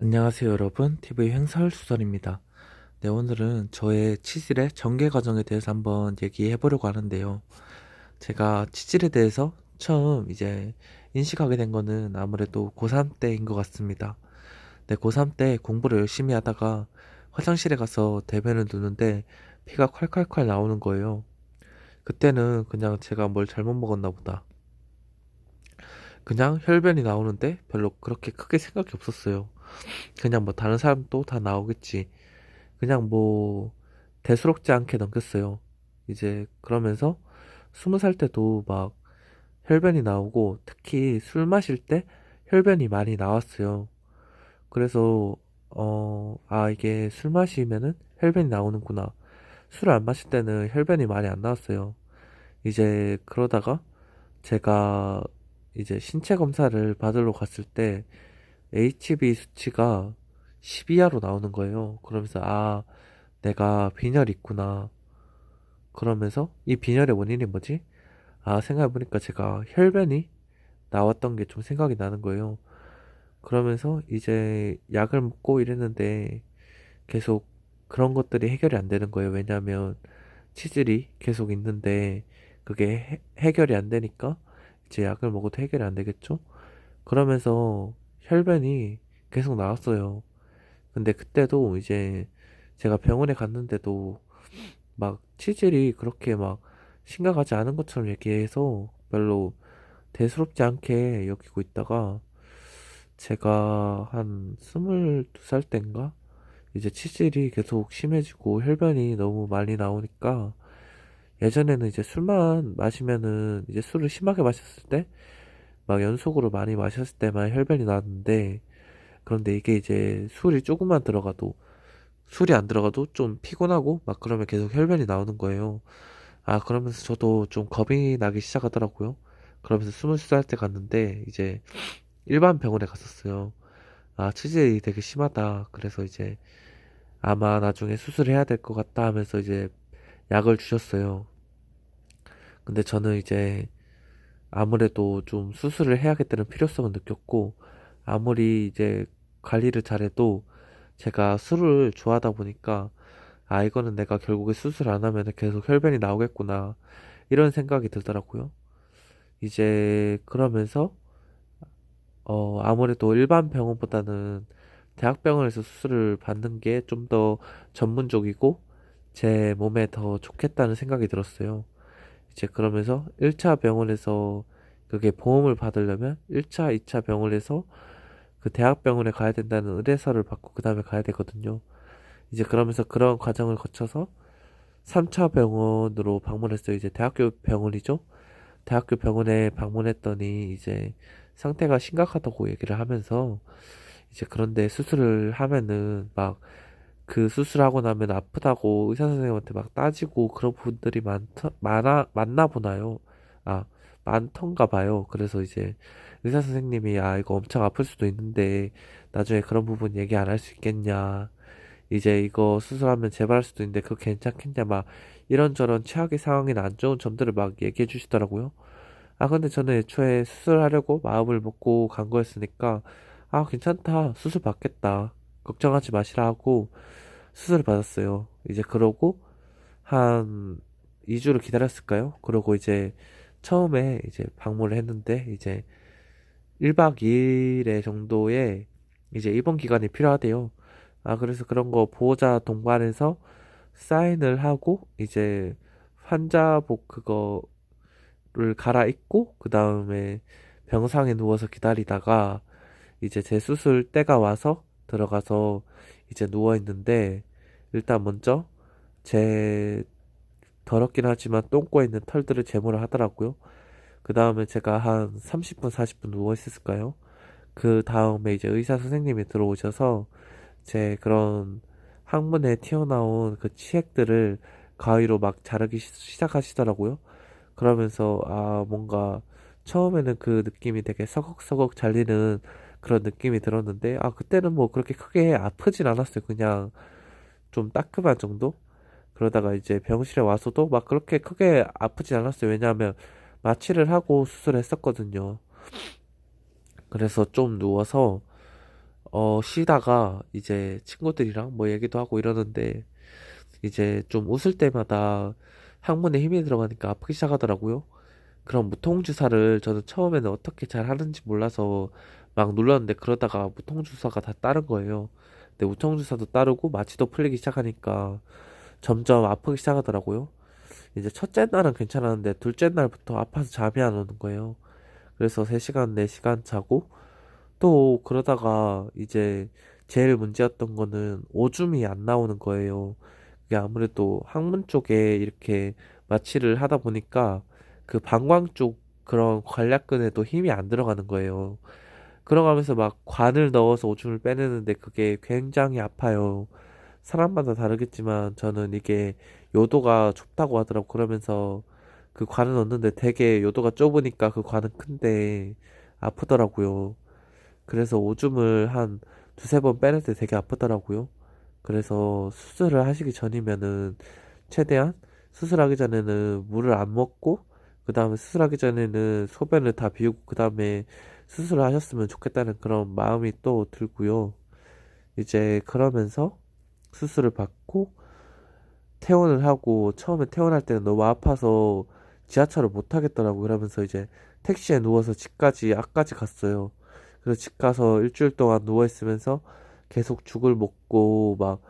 안녕하세요 여러분, TV 행설수설입니다. 네, 오늘은 저의 치질의 전개 과정에 대해서 한번 얘기해 보려고 하는데요. 제가 치질에 대해서 처음 인식하게 된 거는 아무래도 고3 때인 것 같습니다. 네, 고3 때 공부를 열심히 하다가 화장실에 가서 대변을 누는데 피가 콸콸콸 나오는 거예요. 그때는 그냥 제가 뭘 잘못 먹었나 보다. 그냥 혈변이 나오는데 별로 그렇게 크게 생각이 없었어요. 그냥 뭐 다른 사람도 다 나오겠지. 그냥 뭐 대수롭지 않게 넘겼어요. 이제 그러면서 20살 때도 막 혈변이 나오고 특히 술 마실 때 혈변이 많이 나왔어요. 그래서 이게 술 마시면은 혈변이 나오는구나. 술을 안 마실 때는 혈변이 많이 안 나왔어요. 이제 그러다가 제가 이제 신체 검사를 받으러 갔을 때 HB 수치가 10 이하로 나오는 거예요. 그러면서 내가 빈혈이 있구나. 그러면서 이 빈혈의 원인이 뭐지? 생각해보니까 제가 혈변이 나왔던 게 좀 생각이 나는 거예요. 그러면서 이제 약을 먹고 이랬는데 계속 그런 것들이 해결이 안 되는 거예요. 왜냐하면 치질이 계속 있는데 그게 해결이 안 되니까 이제 약을 먹어도 해결이 안 되겠죠? 그러면서 혈변이 계속 나왔어요. 근데 그때도 이제 제가 병원에 갔는데도 막 치질이 그렇게 막 심각하지 않은 것처럼 얘기해서 별로 대수롭지 않게 여기고 있다가 제가 한 22살 땐가 이제 치질이 계속 심해지고 혈변이 너무 많이 나오니까 예전에는 이제 술만 마시면은 이제 술을 심하게 마셨을 때 막 연속으로 많이 마셨을 때만 혈변이 나왔는데 그런데 이게 이제 술이 조금만 들어가도 술이 안 들어가도 좀 피곤하고 막 그러면 계속 혈변이 나오는 거예요. 그러면서 저도 좀 겁이 나기 시작하더라고요. 그러면서 22살 때 갔는데, 이제 일반 병원에 갔었어요. 치질이 되게 심하다. 그래서 이제 아마 나중에 수술해야 될 것 같다 하면서 이제 약을 주셨어요. 근데 저는 이제 아무래도 좀 수술을 해야겠다는 필요성을 느꼈고, 아무리 이제 관리를 잘해도 제가 술을 좋아하다 보니까, 이거는 내가 결국에 수술 안 하면 계속 혈변이 나오겠구나. 이런 생각이 들더라고요. 이제 그러면서 아무래도 일반 병원보다는 대학병원에서 수술을 받는 게 좀 더 전문적이고 제 몸에 더 좋겠다는 생각이 들었어요. 이제 그러면서 1차 병원에서 그게 보험을 받으려면 1차, 2차 병원에서 그 대학병원에 가야 된다는 의뢰서를 받고 그 다음에 가야 되거든요. 이제 그러면서 그런 과정을 거쳐서 3차 병원으로 방문했어요. 이제 대학교 병원이죠. 대학교 병원에 방문했더니 이제 상태가 심각하다고 얘기를 하면서 이제 그런데 수술을 하면은 막 그 수술하고 나면 아프다고 의사 선생님한테 막 따지고 그런 분들이 많나 보나요? 아, 많던가 봐요. 그래서 이제 의사 선생님이 이거 엄청 아플 수도 있는데 나중에 그런 부분 얘기 안 할 수 있겠냐. 이제 이거 수술하면 재발할 수도 있는데 그거 괜찮겠냐. 막 이런저런 최악의 상황이나 안 좋은 점들을 막 얘기해 주시더라고요. 근데 저는 애초에 수술하려고 마음을 먹고 간 거였으니까, 괜찮다. 수술 받겠다. 걱정하지 마시라 하고 수술을 받았어요. 이제 그러고 한 2주를 기다렸을까요? 그러고 이제 처음에 이제 방문을 했는데, 이제 1박 2일의 정도의 이제 입원 기간이 필요하대요. 그래서 그런 거 보호자 동반해서 사인을 하고, 이제 환자복 그거를 갈아입고 그 다음에 병상에 누워서 기다리다가 이제 제 수술 때가 와서 들어가서 이제 누워 있는데, 일단 먼저 제 더럽긴 하지만 똥꼬에 있는 털들을 제모를 하더라고요. 그 다음에 제가 한 30분 40분 누워 있었을까요? 그 다음에 이제 의사 선생님이 들어오셔서 제 그런 항문에 튀어나온 그 치액들을 가위로 막 자르기 시작하시더라고요. 그러면서 뭔가 처음에는 그 느낌이 되게 서걱서걱 잘리는 그런 느낌이 들었는데, 그때는 뭐 그렇게 크게 아프진 않았어요. 그냥 좀 따끔한 정도? 그러다가 이제 병실에 와서도 막 그렇게 크게 아프진 않았어요. 왜냐하면 마취를 하고 수술을 했었거든요. 그래서 좀 누워서 쉬다가 이제 친구들이랑 뭐 얘기도 하고 이러는데 이제 좀 웃을 때마다 항문에 힘이 들어가니까 아프기 시작하더라고요. 그럼 무통주사를 저는 처음에는 어떻게 잘 하는지 몰라서 막 눌렀는데 그러다가 무통주사가 다 따른 거예요. 근데 무통주사도 따르고 마취도 풀리기 시작하니까 점점 아프기 시작하더라고요. 이제 첫째 날은 괜찮았는데 둘째 날부터 아파서 잠이 안 오는 거예요. 그래서 3시간, 4시간 자고 또 그러다가 이제 제일 문제였던 거는 오줌이 안 나오는 거예요. 그게 아무래도 항문 쪽에 이렇게 마취를 하다 보니까 그 방광 쪽 그런 관략근에도 힘이 안 들어가는 거예요. 그러가면서 막 관을 넣어서 오줌을 빼내는데 그게 굉장히 아파요. 사람마다 다르겠지만 저는 이게 요도가 좁다고 하더라고. 그러면서 그 관을 넣는데 되게 요도가 좁으니까 그 관은 큰데 아프더라고요. 그래서 오줌을 한 두세 번 빼낼 때 되게 아프더라고요. 그래서 수술을 하시기 전이면은 최대한 수술하기 전에는 물을 안 먹고 그 다음에 수술하기 전에는 소변을 다 비우고 그 다음에 수술을 하셨으면 좋겠다는 그런 마음이 또 들고요. 이제 그러면서 수술을 받고 퇴원을 하고 처음에 퇴원할 때는 너무 아파서 지하철을 못 타겠더라고. 그러면서 이제 택시에 누워서 집까지 앞까지 갔어요. 그래서 집 가서 일주일 동안 누워 있으면서 계속 죽을 먹고 막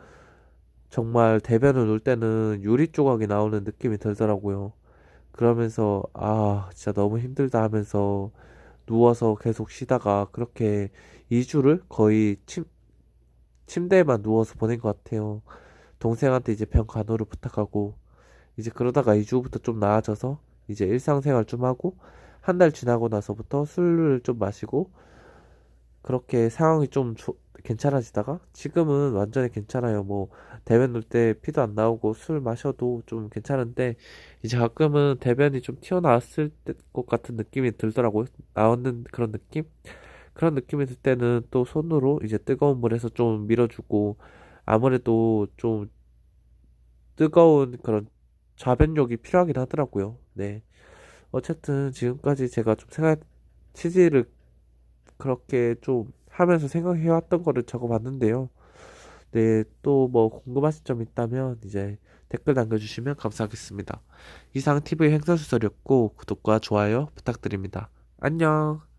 정말 대변을 놓을 때는 유리 조각이 나오는 느낌이 들더라고요. 그러면서 아 진짜 너무 힘들다 하면서 누워서 계속 쉬다가 그렇게 2주를 거의 침대에만 누워서 보낸 것 같아요. 동생한테 이제 병 간호를 부탁하고 이제 그러다가 2주부터 좀 나아져서 이제 일상생활 좀 하고 한 달 지나고 나서부터 술을 좀 마시고 그렇게 상황이 좀 괜찮아지다가 지금은 완전히 괜찮아요. 뭐 대변 놓을 때 피도 안 나오고 술 마셔도 좀 괜찮은데 이제 가끔은 대변이 좀 튀어나왔을 것 같은 느낌이 들더라고요. 나오는 그런 느낌? 그런 느낌이 들 때는 또 손으로 이제 뜨거운 물에서 좀 밀어주고 아무래도 좀 뜨거운 그런 좌변력이 필요하긴 하더라고요. 네. 어쨌든 지금까지 제가 좀 취지를 그렇게 좀 하면서 생각해왔던 거를 적어봤는데요. 네, 또 뭐 궁금하신 점 있다면 이제 댓글 남겨주시면 감사하겠습니다. 이상 TV 행선수설이었고 구독과 좋아요 부탁드립니다. 안녕.